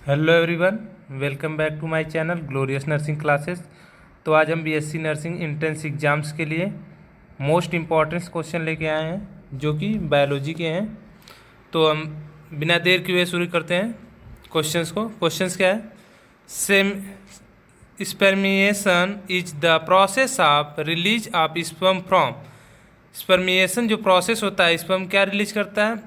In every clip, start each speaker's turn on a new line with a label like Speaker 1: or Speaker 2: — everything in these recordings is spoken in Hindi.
Speaker 1: Hello everyone, welcome back to my channel Glorious Nursing Classes. तो आज हम बीएससी नर्सिंग एंट्रेंस एग्जाम्स के लिए मोस्ट इम्पॉर्टेंट क्वेश्चन लेके आए हैं जो कि बायोलॉजी के हैं। तो हम बिना देर किए शुरू करते हैं क्वेश्चंस को। क्वेश्चंस क्या है? Same spermiation is the process of release of sperm from. Spermiation जो प्रोसेस होता है, स्पर्म क्या रिलीज करता है?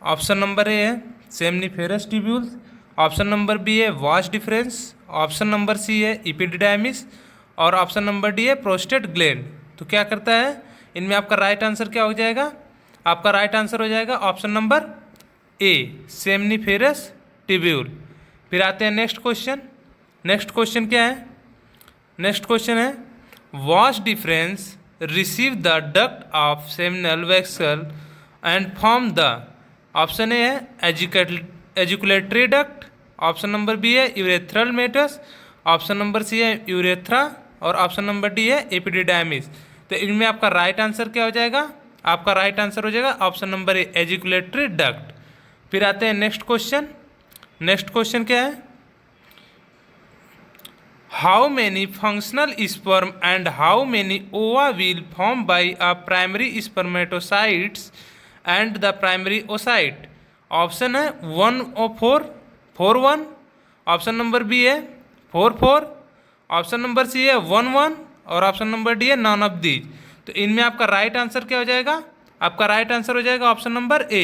Speaker 1: ऑप्शन नंबर ए है seminiferous tubules, option number B है vas deferens, option number C है इपिडिडाइमिस और ऑप्शन नंबर डी है प्रोस्टेट ग्लैंड। तो क्या करता है इनमें? आपका राइट आंसर क्या हो जाएगा? आपका राइट आंसर हो जाएगा ऑप्शन नंबर ए सेमनीफेरस ट्यूब्यूल। फिर आते हैं नेक्स्ट क्वेश्चन। नेक्स्ट क्वेश्चन क्या है? नेक्स्ट क्वेश्चन है vas deferens receive the duct of seminal वेक्सल and form the. Option A है ejaculatory duct, option number B है urethral meatus, option number C है यूरेथ्रा और ऑप्शन नंबर डी है एपिडिडाइमिस। तो इनमें आपका राइट आंसर क्या हो जाएगा? आपका राइट आंसर हो जाएगा option number A ejaculatory duct. फिर आते हैं नेक्स्ट क्वेश्चन। नेक्स्ट क्वेश्चन क्या है? How many functional sperm and how many ova will form by a primary spermatocytes and the primary oocyte. Option है 1 और 4, 4 1, ऑप्शन नंबर बी है 4 4, ऑप्शन नंबर सी है 1 1 और ऑप्शन नंबर डी है नॉन ऑफ दीज। तो इनमें आपका राइट आंसर क्या हो जाएगा? आपका राइट आंसर हो जाएगा ऑप्शन नंबर ए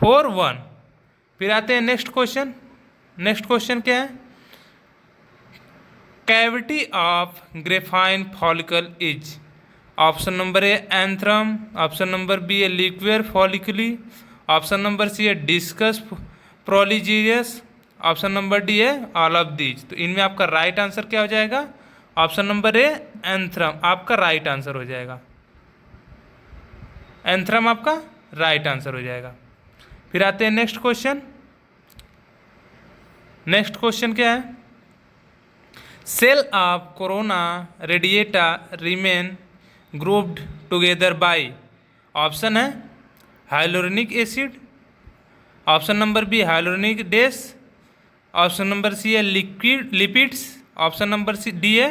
Speaker 1: 4 1। फिर आते हैं नेक्स्ट क्वेश्चन। नेक्स्ट क्वेश्चन क्या है? Cavity of Graafian follicle is. Option number A antrum, option number B है liquor folliculi, option number C है discus proligerus, option number D है ऑल ऑफ दीज। तो इनमें आपका राइट आंसर क्या हो जाएगा? ऑप्शन नंबर ए एंथ्रम आपका राइट आंसर हो जाएगा। एंथ्रम आपका राइट आंसर हो जाएगा। फिर आते हैं नेक्स्ट क्वेश्चन। नेक्स्ट क्वेश्चन क्या है? Cell of corona radiata remain grouped together by. Option है hyaluronic acid, option number B hyaluronidase, option number C है liquid lipids, option number C D है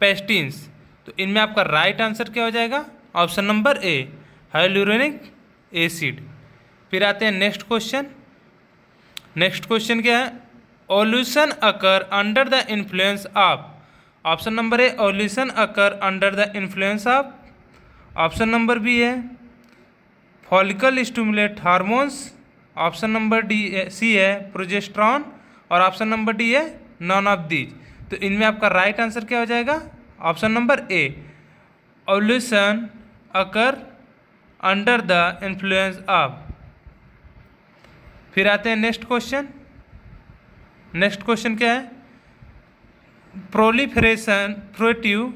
Speaker 1: पेस्टिन्स। तो इनमें आपका राइट आंसर क्या हो जाएगा? Option number A hyaluronic acid. फिर आते हैं नेक्स्ट क्वेश्चन। नेक्स्ट क्वेश्चन क्या है? Ovulation occur under the influence of. Option number A ovulation occur under the influence of, option number B है follicle stimulate hormones, option number D C है प्रोजेस्टेरॉन और ऑप्शन नंबर डी है नॉन ऑफ दीज। तो इनमें आपका राइट आंसर क्या हो जाएगा? Option number A ovulation occur under the influence of. फिर आते हैं नेक्स्ट क्वेश्चन। नेक्स्ट क्वेश्चन क्या है? Proliferative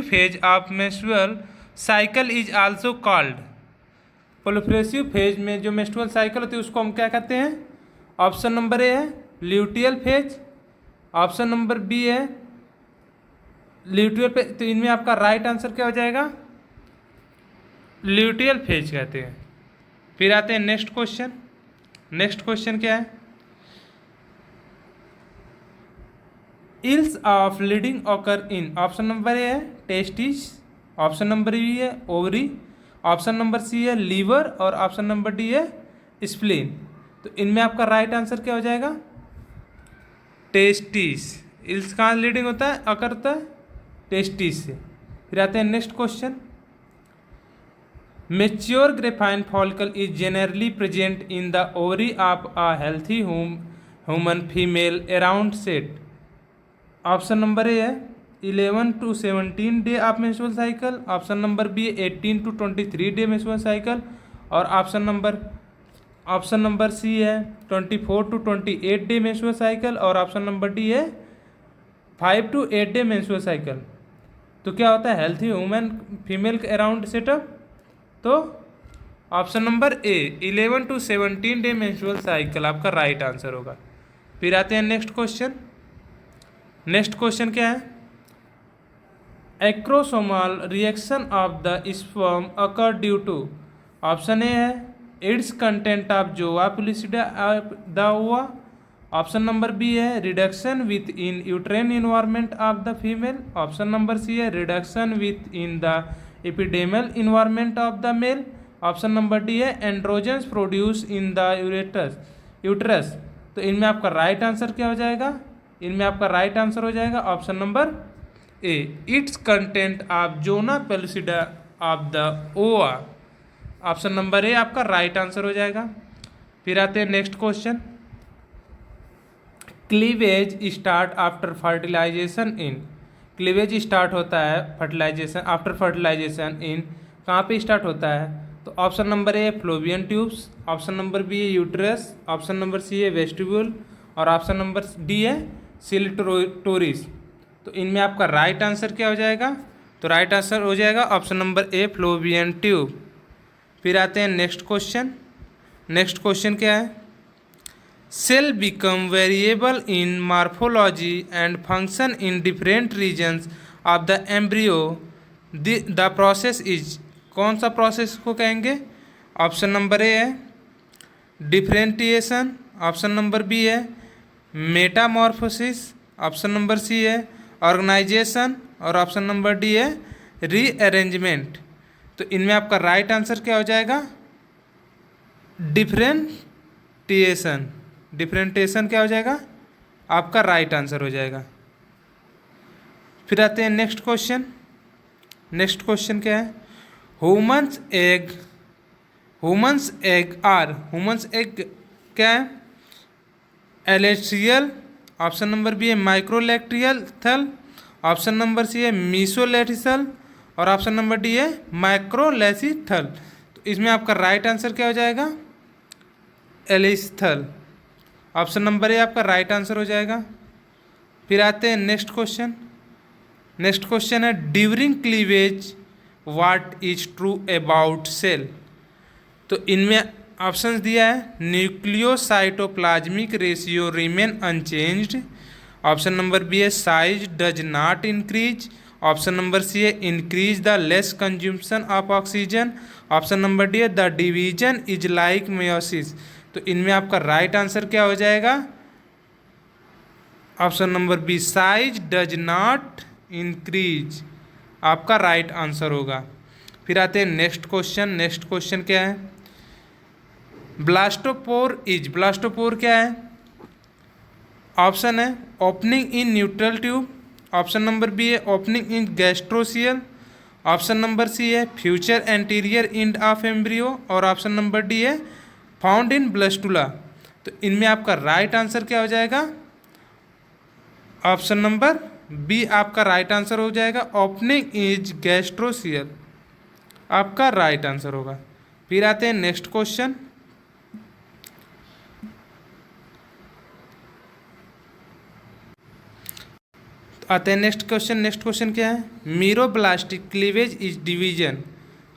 Speaker 1: phase of menstrual cycle is also called. Proliferative phase में जो मेंस्ट्रुअल साइकिल होती है उसको हम क्या कहते हैं? ऑप्शन नंबर ए है luteal phase, option number B है ल्यूटियल फेज। तो इनमें आपका राइट आंसर क्या हो जाएगा? ल्यूटियल फेज कहते हैं। फिर आते हैं नेक्स्ट क्वेश्चन। नेक्स्ट क्वेश्चन क्या है? Ills of leading occur in. Option number A है टेस्टिस, ऑप्शन नंबर बी है ओवरी, ऑप्शन नंबर सी है लीवर और ऑप्शन नंबर डी है स्प्लीन। तो इनमें आपका राइट आंसर क्या हो जाएगा? टेस्टिस। इल्स कहाँ लीडिंग होता है? अकर होता है टेस्टिस से। फिर आते हैं next question. Mature Graafian follicle is generally present in the ovary of a healthy human female around set. Option number A है 11 to 17 day of menstrual cycle, option number B 18 to 23 day menstrual cycle और ऑप्शन नंबर सी है 24 to 28 डे मेंस्ट्रुअल साइकिल और ऑप्शन नंबर डी है 5 to 8 डे मेंस्ट्रुअल साइकिल। तो क्या होता है हेल्थी ह्यूमन फीमेल के अराउंड सेटअप? तो option number A 11 to 17 day menstrual cycle आपका राइट आंसर होगा। फिर आते हैं नेक्स्ट क्वेश्चन। नेक्स्ट क्वेश्चन क्या है? Acrosomal reaction of the sperm occur due to. Option A है its content of zona pellucida the ova, option number B है reduction within uterine environment of the female. Option number C है reduction within the epididymal environment of the male. Option number D है androgens produce in the uterus. तो इनमें आपका राइट आंसर क्या हो जाएगा? इनमें आपका राइट आंसर हो जाएगा option number A, its content of zona pellucida of the ova. Option number A आपका राइट आंसर हो जाएगा। फिर आते हैं next question. Cleavage start after fertilisation in. Cleavage start होता है फर्टिलाइजेशन आफ्टर फर्टिलाइजेशन इन, कहाँ पे स्टार्ट होता है? तो option number A fallopian tubes, option number B है यूट्रस, ऑप्शन नंबर सी है वेस्टिब्यूल और ऑप्शन नंबर डी है सिलिटोरिस। तो इनमें आपका राइट आंसर क्या हो जाएगा? तो राइट आंसर हो जाएगा option number A fallopian tube. फिर आते हैं नेक्स्ट क्वेश्चन। नेक्स्ट क्वेश्चन क्या है? Cell become variable in morphology and function in different regions of the embryo, the process is. कौन सा प्रोसेस को कहेंगे? ऑप्शन नंबर ए है डिफरेंटिएशन, ऑप्शन नंबर बी है मेटामॉर्फोसिस, ऑप्शन नंबर सी है ऑर्गेनाइजेशन और ऑप्शन नंबर डी है रीअरेंजमेंट। तो इनमें आपका राइट आंसर क्या हो जाएगा? डिफरेंटिएशन। डिफरेंटिएशन क्या हो जाएगा? आपका राइट आंसर हो जाएगा। फिर आते हैं नेक्स्ट क्वेश्चन। नेक्स्ट क्वेश्चन क्या है? ह्यूमन्स एग ह्यूमन्स एग क्या है? एलेट्रियल, ऑप्शन नंबर बी है माइक्रोलैक्ट्रियल थल, ऑप्शन नंबर सी है मीसोलैटिसल और ऑप्शन नंबर डी है माइक्रोलैसिथल। तो इसमें आपका राइट आंसर क्या हो जाएगा? एलिस्थल। ऑप्शन नंबर ए आपका राइट आंसर हो जाएगा। फिर आते हैं नेक्स्ट क्वेश्चन। नेक्स्ट क्वेश्चन है during cleavage what is true about cell. तो इनमें ऑप्शंस दिया है nucleocytoplasmic ratio remain unchanged, option number B है size does not increase, option number C है increase the less consumption of oxygen, option number D है the division is like meiosis. तो इनमें आपका राइट आंसर क्या हो जाएगा? Option number B size does not increase आपका राइट आंसर होगा। फिर आते हैं नेक्स्ट क्वेश्चन। नेक्स्ट क्वेश्चन क्या है? ब्लास्टोपोर क्या है? ऑप्शन है opening in neural tube, option number B है opening in gastrocoel, option number C है future anterior end of embryo और ऑप्शन नंबर डी है फाउंड इन ब्लास्टुला। तो इनमें आपका राइट आंसर क्या हो जाएगा? ऑप्शन नंबर बी आपका राइट आंसर हो जाएगा, ओपनिंग इज गैस्ट्रोसियल आपका राइट आंसर होगा। फिर आते हैं नेक्स्ट क्वेश्चन। आते हैं नेक्स्ट क्वेश्चन। नेक्स्ट क्वेश्चन क्या है? Meroblastic cleavage is division,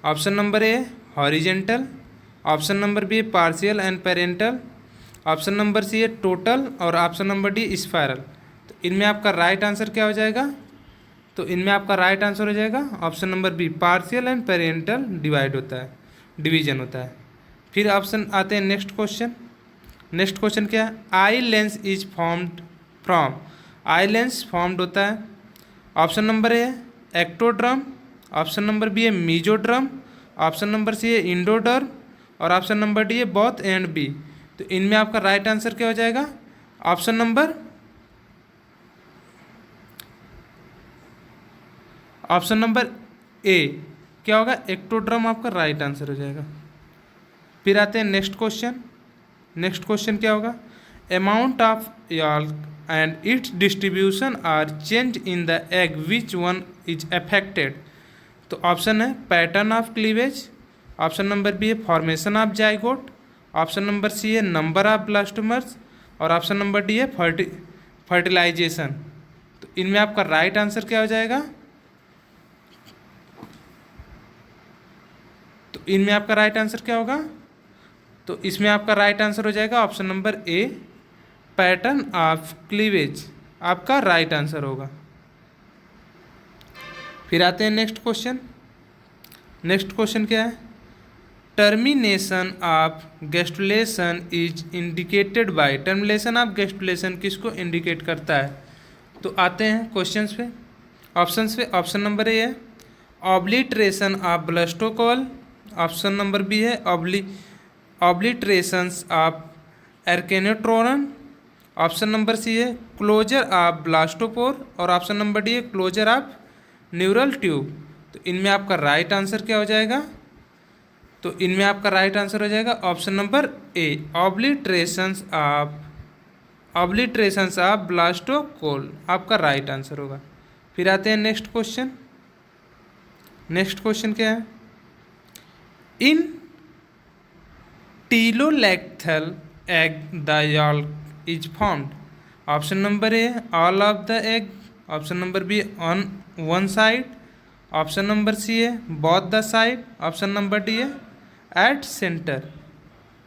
Speaker 1: option number A horizontal, option number B partial and parental, option number C है टोटल और ऑप्शन नंबर डी स्पायरल। तो इनमें आपका राइट आंसर क्या हो जाएगा? तो इनमें आपका राइट आंसर हो जाएगा option number B partial and parental divide होता है, डिवीजन होता है। फिर ऑप्शन आते हैं नेक्स्ट क्वेश्चन। नेक्स्ट क्वेश्चन क्या है? Eye lens is formed from. Eye lens formed होता है, ऑप्शन नंबर ए है एक्टोड्रम, ऑप्शन नंबर बी है मीजोड्रम, ऑप्शन नंबर सी है इंडोडर्म और ऑप्शन नंबर डी है बोथ एंड बी। तो इनमें आपका राइट आंसर क्या हो जाएगा? ऑप्शन नंबर ए क्या होगा? एक्टोड्रम आपका राइट आंसर हो जाएगा। फिर आते हैं नेक्स्ट क्वेश्चन। नेक्स्ट क्वेश्चन क्या होगा? Amount of yolk and its distribution are changed in the egg, which one is affected? तो ऑप्शन है pattern of cleavage, option number B है formation of zygote, option number C है नंबर ऑफ ब्लास्टोमर्स और ऑप्शन नंबर डी है फर्टिलाइजेशन। तो इनमें आपका राइट आंसर क्या हो जाएगा? तो इनमें आपका राइट आंसर क्या होगा? तो इसमें आपका राइट आंसर हो जाएगा option number A pattern of cleavage आपका राइट आंसर होगा। फिर आते हैं नेक्स्ट क्वेश्चन। नेक्स्ट क्वेश्चन क्या है? Termination of gastrulation is indicated by. Termination of gastrulation किसको इंडिकेट करता है? तो आते हैं क्वेश्चंस पे, ऑप्शंस पे। ऑप्शन नंबर ए है obliteration of blastocoel. Option number B है obliterations of archenteron. Option number C है क्लोजर ऑफ ब्लास्टोपोर। और ऑप्शन नंबर डी है क्लोजर ऑफ न्यूरल ट्यूब। तो इनमें आपका राइट आंसर क्या हो जाएगा? तो इनमें आपका राइट आंसर हो जाएगा ऑप्शन नंबर ए, ऑब्लिटरेशंस ऑफ ब्लास्टोकोल आपका राइट आंसर होगा। फिर आते हैं नेक्स्ट क्वेश्चन। नेक्स्ट क्वेश्चन क्या है? In telolecithal egg the yolk is formed. Option number A all of the egg. Option number B on one side. Option number C है both the side. Option number D है एट सेंटर।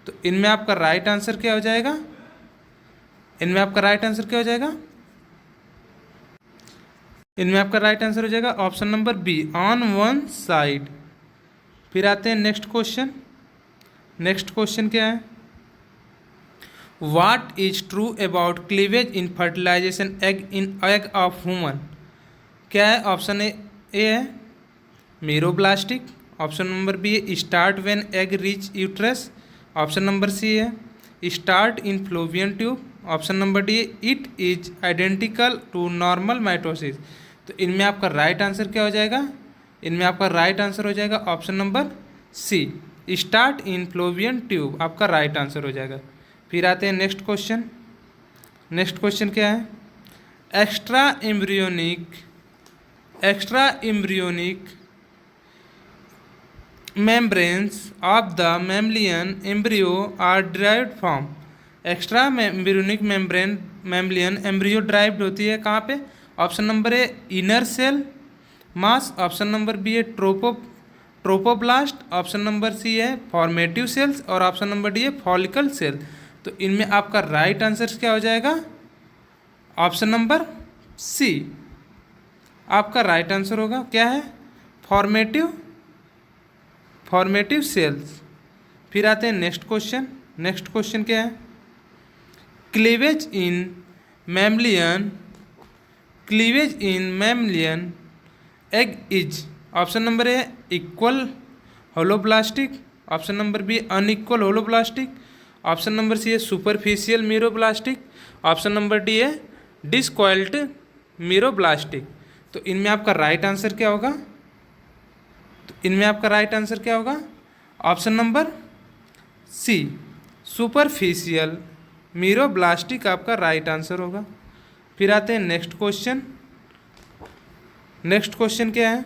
Speaker 1: तो इनमें आपका राइट आंसर क्या हो जाएगा? इनमें आपका राइट आंसर क्या हो जाएगा? इनमें आपका राइट आंसर हो जाएगा option number B on one side. फिर आते हैं नेक्स्ट क्वेश्चन। नेक्स्ट क्वेश्चन क्या है? What is true about cleavage in fertilization egg of human? क्या है? ऑप्शन ए है मीरोब्लास्टिक। ऑप्शन नंबर बी है start when egg reach uterus. Option number C है start in fallopian tube. Option number D है it is identical to normal mitosis. तो इनमें आपका राइट आंसर क्या हो जाएगा? इनमें आपका राइट आंसर हो जाएगा option number C, start in fallopian tube आपका राइट आंसर हो जाएगा। फिर आते हैं नेक्स्ट क्वेश्चन। नेक्स्ट क्वेश्चन क्या है? Extra embryonic membranes of the mammalian embryo are derived from। Extra embryonic mammalian embryo derived होती है कहाँ पे? Option number A inner cell mass. Option number B है ट्रोपोब्लास्ट। ऑप्शन नंबर सी है फॉर्मेटिव सेल्स। और ऑप्शन नंबर डी है फॉलिकल सेल। तो इनमें आपका राइट आंसर क्या हो जाएगा? ऑप्शन नंबर सी आपका राइट आंसर होगा। क्या है? Formative cells. फिर आते हैं नेक्स्ट क्वेश्चन। नेक्स्ट क्वेश्चन क्या है? Cleavage in mammalian egg is. Option number A equal holoblastic. Option number B unequal holoblastic. Option number C है superficial meroblastic. Option number D है डिस्क्वाइल्ड मीरोब्लास्टिक। तो इनमें आपका राइट आंसर क्या होगा? तो इनमें आपका राइट आंसर क्या होगा? Option number C superficial meroblastic आपका राइट आंसर होगा। फिर आते हैं नेक्स्ट क्वेश्चन। नेक्स्ट क्वेश्चन क्या है?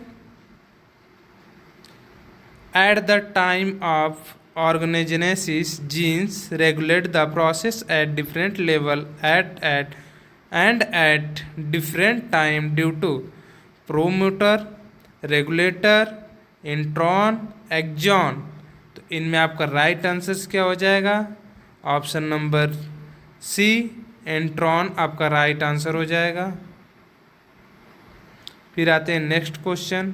Speaker 1: At the time of organogenesis genes regulate the process at different level at different time due to promoter, regulator, intron, exon. तो इनमें आपका राइट आंसर क्या हो जाएगा? ऑप्शन नंबर सी इंट्रॉन आपका राइट आंसर हो जाएगा। फिर आते हैं next question.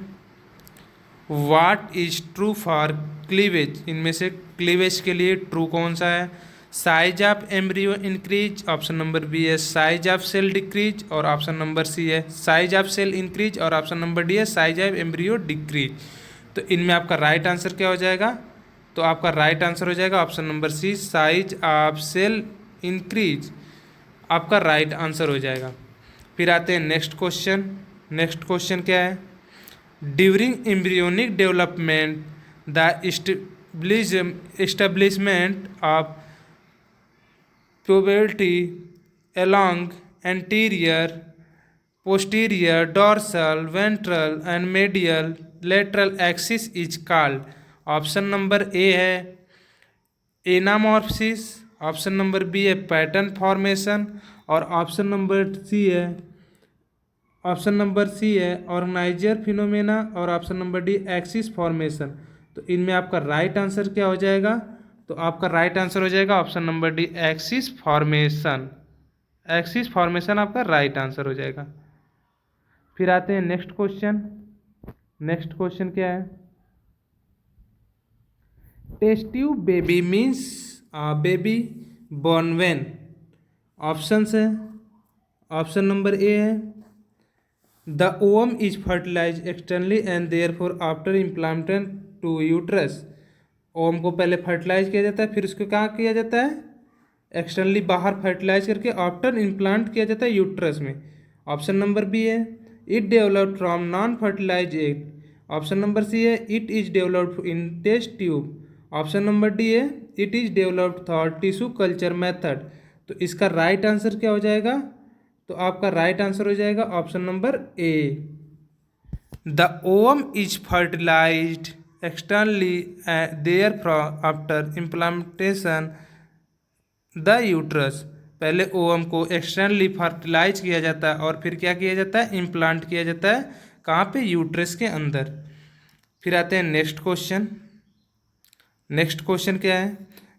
Speaker 1: What is true for cleavage? इनमें से क्लीवेज के लिए ट्रू कौन सा है? Size of embryo increase. Option number B है साइज ऑफ सेल डिक्रीज। और ऑप्शन नंबर सी है साइज ऑफ सेल इंक्रीज। और ऑप्शन नंबर डी है साइज ऑफ एम्ब्रियो डिक्रीज। तो इनमें आपका राइट आंसर क्या हो जाएगा? तो आपका राइट आंसर हो जाएगा option number C size of cell increase आपका राइट आंसर हो जाएगा। फिर आते हैं नेक्स्ट क्वेश्चन। नेक्स्ट क्वेश्चन क्या है? During embryonic development the establishment of puberty along anterior, posterior, dorsal, ventral and medial lateral axis is called। Option number A है एनामॉर्फसिस। ऑप्शन नंबर बी है पैटर्न फॉर्मेशन। और ऑप्शन नंबर सी है ऑर्गेनाइजर फिनोमेना। और option number D axis formation. तो इनमें आपका राइट आंसर क्या हो जाएगा? तो आपका राइट आंसर हो जाएगा option number D axis formation. Axis formation आपका राइट आंसर हो जाएगा। फिर आते हैं नेक्स्ट क्वेश्चन। नेक्स्ट क्वेश्चन क्या है? Test tube baby means baby born when. Options है, ऑप्शन नंबर ए है the ovum is fertilise externally and therefore after implanted to uterus. Ovum को पहले फर्टिलाइज किया जाता है, फिर उसको कहाँ किया जाता है, एक्सटर्नली बाहर फर्टिलाइज करके आफ्टर इम्प्लांट किया जाता है यूट्रस में। ऑप्शन नंबर बी है it developed from non fertilize egg. Option number C है it is developed in test tube. Option number D है it is developed through tissue culture method. तो इसका राइट आंसर क्या हो जाएगा, तो आपका राइट आंसर हो जाएगा option number A the ovum is fertilized externally therefrom after implantation the uterus. पहले ओवम को एक्सटर्नली फर्टिलाइज किया जाता है और फिर क्या किया जाता है, इम्प्लांट किया जाता है कहाँ पे, यूट्रस के अंदर। फिर आते हैं नेक्स्ट क्वेश्चन। नेक्स्ट क्वेश्चन क्या है,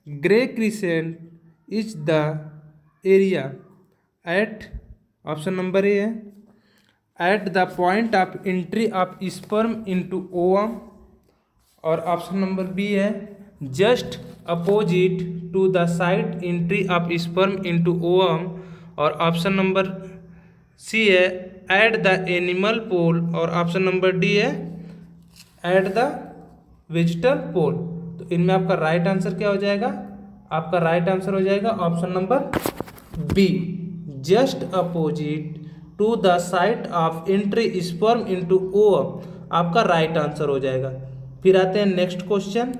Speaker 1: grey crescent is the area at, option number A है at the point of entry of sperm into ovum, और ऑप्शन नंबर बी है just opposite to the site entry of sperm into ovum, और ऑप्शन नंबर सी है एट द एनिमल पोल, और ऑप्शन नंबर डी है एट द वेजिटल पोल। तो इनमें आपका राइट आंसर क्या हो जाएगा, आपका राइट आंसर हो जाएगा option number B just opposite to the site of entry sperm into ovum, आपका राइट आंसर हो जाएगा। फिर आते हैं नेक्स्ट क्वेश्चन।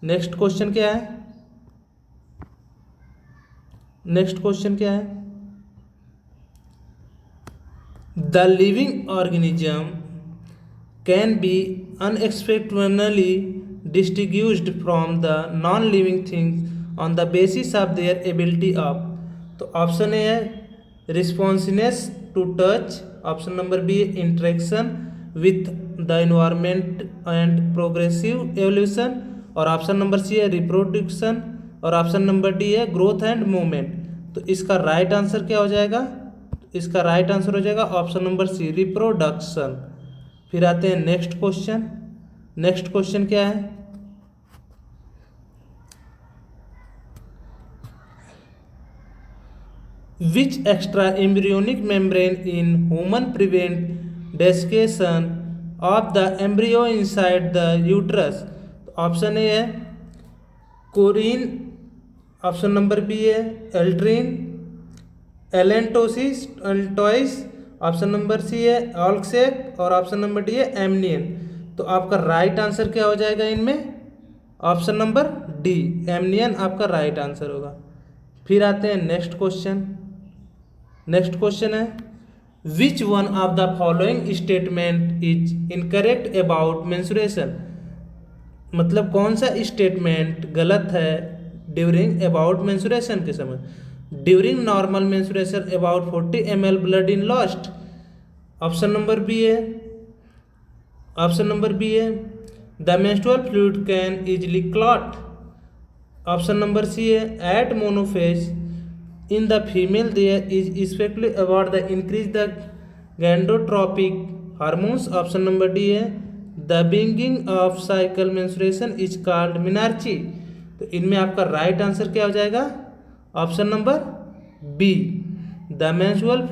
Speaker 1: नेक्स्ट क्वेश्चन क्या है, नेक्स्ट क्वेश्चन क्या है, the living organism can be unexpectedly distinguished from the non living things on the basis of their ability of. तो ऑप्शन ए है responsiveness to touch, option number B है interaction with the environment and progressive evolution, और ऑप्शन नंबर सी है रिप्रोडक्शन, और ऑप्शन नंबर डी है ग्रोथ एंड मूवमेंट। तो इसका राइट आंसर क्या हो जाएगा, इसका राइट आंसर हो जाएगा ऑप्शन नंबर सी रिप्रोडक्शन। फिर आते हैं नेक्स्ट क्वेश्चन। नेक्स्ट क्वेश्चन क्या है, which extra embryonic membrane in human prevent desiccation of the embryo inside the uterus. Option A है कोरिन, ऑप्शन नंबर बी है एल्ट्रीन, एलेंटोसिस अल्टोइस, ऑप्शन नंबर सी है ऑल्कसेक, और ऑप्शन नंबर डी है एमनियन। तो आपका राइट आंसर क्या हो जाएगा इनमें, ऑप्शन नंबर डी एमनियन आपका राइट आंसर होगा। फिर आते हैं नेक्स्ट क्वेश्चन। नेक्स्ट क्वेश्चन है which one of the following statement is incorrect about menstruation. मतलब कौन सा स्टेटमेंट गलत है ड्यूरिंग अबाउट मेंस्ट्रुएशन के समय। During normal menstruation about 40 ml blood in lost, option number B है, ऑप्शन नंबर बी है the menstrual fluid can easily clot, option number C है at menopause in the female there is especially about the increase the gonadotropic hormones, option number D है the beginning of cycle menstruation is called menarche. तो इनमें आपका राइट आंसर क्या हो जाएगा, option number B the menstrual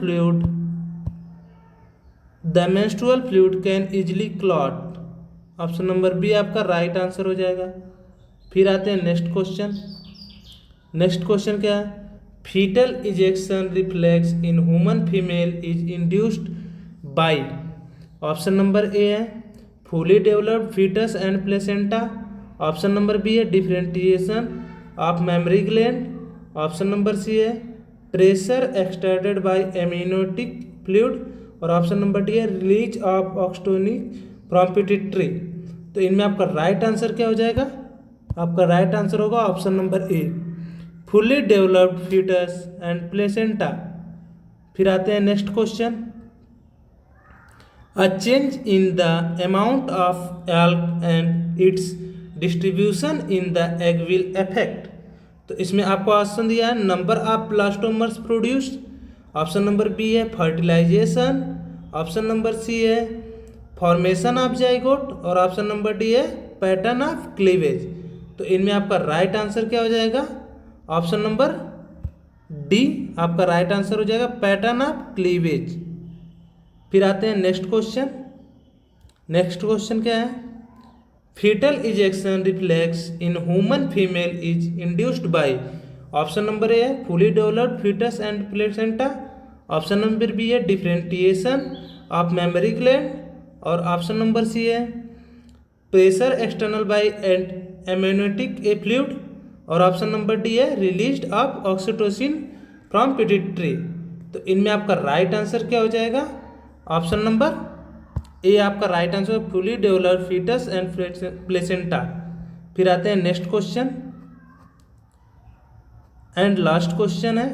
Speaker 1: fluid can easily clot, option number B आपका राइट आंसर हो जाएगा। फिर आते हैं नेक्स्ट क्वेश्चन। नेक्स्ट क्वेश्चन क्या है, foetal ejection reflex in human female is induced by, option number A है fully developed foetus and placenta, option number B है differentiation of mammary gland, option number C है pressure exerted by amniotic fluid, और ऑप्शन नंबर डी है release of oxytocin from pituitary. तो इनमें आपका राइट आंसर क्या हो जाएगा, आपका राइट आंसर होगा option number A fully developed foetus and placenta. फिर आते हैं next question, a change in the amount of yolk and its distribution in the egg will affect. तो इसमें आपको ऑप्शन दिया है number of blastomeres produced, option number B है फर्टिलाइजेशन, ऑप्शन नंबर सी है फॉर्मेशन ऑफ जाइगोट, और ऑप्शन नंबर डी है पैटर्न ऑफ क्लीवेज। तो इनमें आपका राइट आंसर क्या हो जाएगा? ऑप्शन नंबर डी आपका राइट आंसर हो जाएगा, पैटर्न ऑफ क्लीवेज। फिर आते हैं नेक्स्ट क्वेश्चन। नेक्स्ट क्वेश्चन क्या है? Foetal ejection reflex in human female is induced by, option number A है fully developed foetus and placenta, option number B है डिफरेंटिएशन ऑफ मेमोरी ग्लैंड, और ऑप्शन नंबर सी है pressure external by and amniotic a fluid, और ऑप्शन नंबर डी है release of oxytocin from pituitary. तो इनमें आपका राइट आंसर क्या हो जाएगा? ऑप्शन नंबर ए आपका right answer, fully developed foetus and placenta. फिर आते हैं next question and last question है,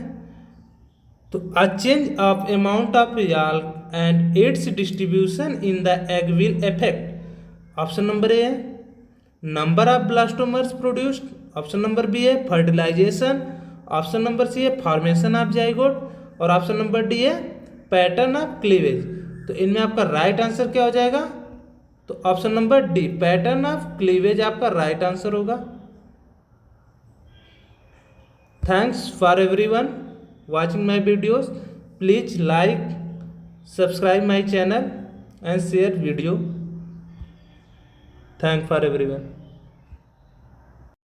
Speaker 1: तो a change of amount of yolk and its distribution in the egg will affect, option number A है number of blastomeres produced, option number B है फर्टिलाइजेशन, ऑप्शन नंबर सी है फॉर्मेशन ऑफ जाइगोट, और ऑप्शन नंबर डी है पैटर्न ऑफ क्लीवेज। तो इनमें आपका राइट आंसर क्या हो जाएगा? तो option number D pattern of cleavage आपका राइट आंसर होगा। Thanks for everyone watching my videos. Please like, subscribe my channel and share video. Thanks for everyone.